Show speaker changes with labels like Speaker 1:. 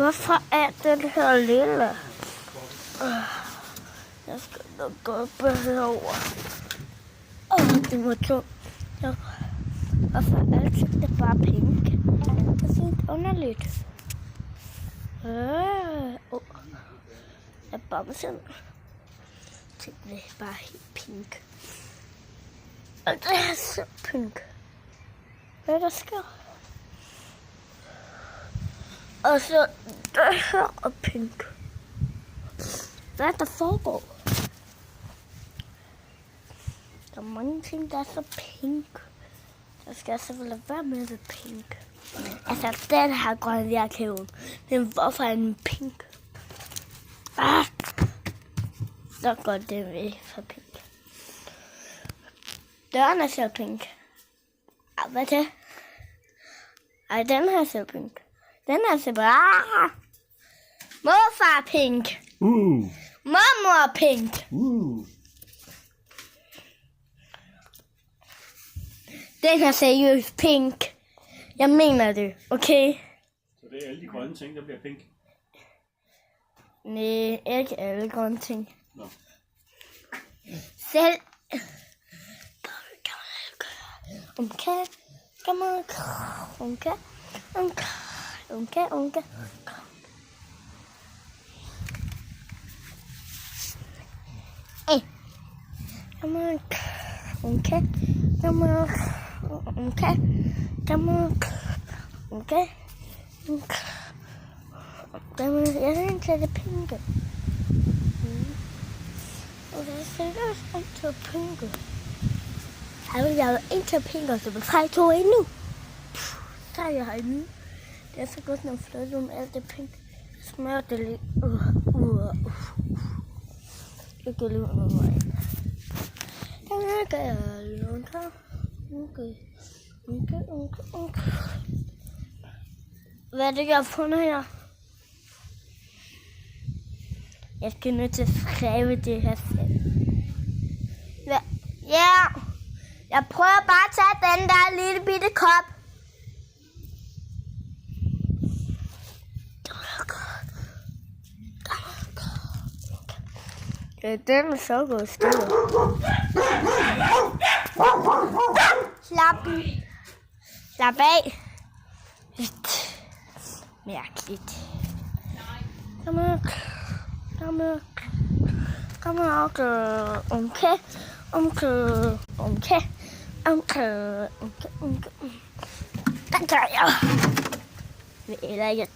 Speaker 1: Hvorfor er den her lille? Jeg skal nok gå herover. Det må tungt. Hvorfor er alting bare pink? Det er sådan underligt. Jeg bare sådan. Det er bare helt pink. Og det er så pink. Hvad der sker? Og så det her er pink. Hvad der foregår? Der er mange ting, der er så pink. Der skal jeg selvfølgelig være med det pink. Altså, den her grønne jakkehæven. Men hvorfor er den pink? Så går det væk for pink. Døren er så pink. Hvad er det? Ej, den her er så pink. Den er så bare. Morfar pink. Mormor pink. Den er seriøst pink. Jeg mener det, okay?
Speaker 2: Så det er alle de grønne ting, der bliver pink?
Speaker 1: Nej, ikke alle grønne ting.
Speaker 2: Nå.
Speaker 1: Selv. Okay. Jeg synes, det er pinke. Og det er seriøst ikke pinke. Jeg vil lave ikke pinke, og så vil 3, 2, 1 nu. Så er jeg herinde. Det er så godt, når jeg flytter om alt det pink. Jeg smører det lidt. Jeg kan lide med mig. Jeg kan låne her. Okay. Hvad er det, jeg har fundet her? Jeg skal nødt til at skrive det her selv. Ja, jeg prøver bare at tage den der lille bitte kop. Ja, den er så god stor. Slap af. Lidt mærkeligt. Kom her. Okay. Den tager jeg. Eller jeg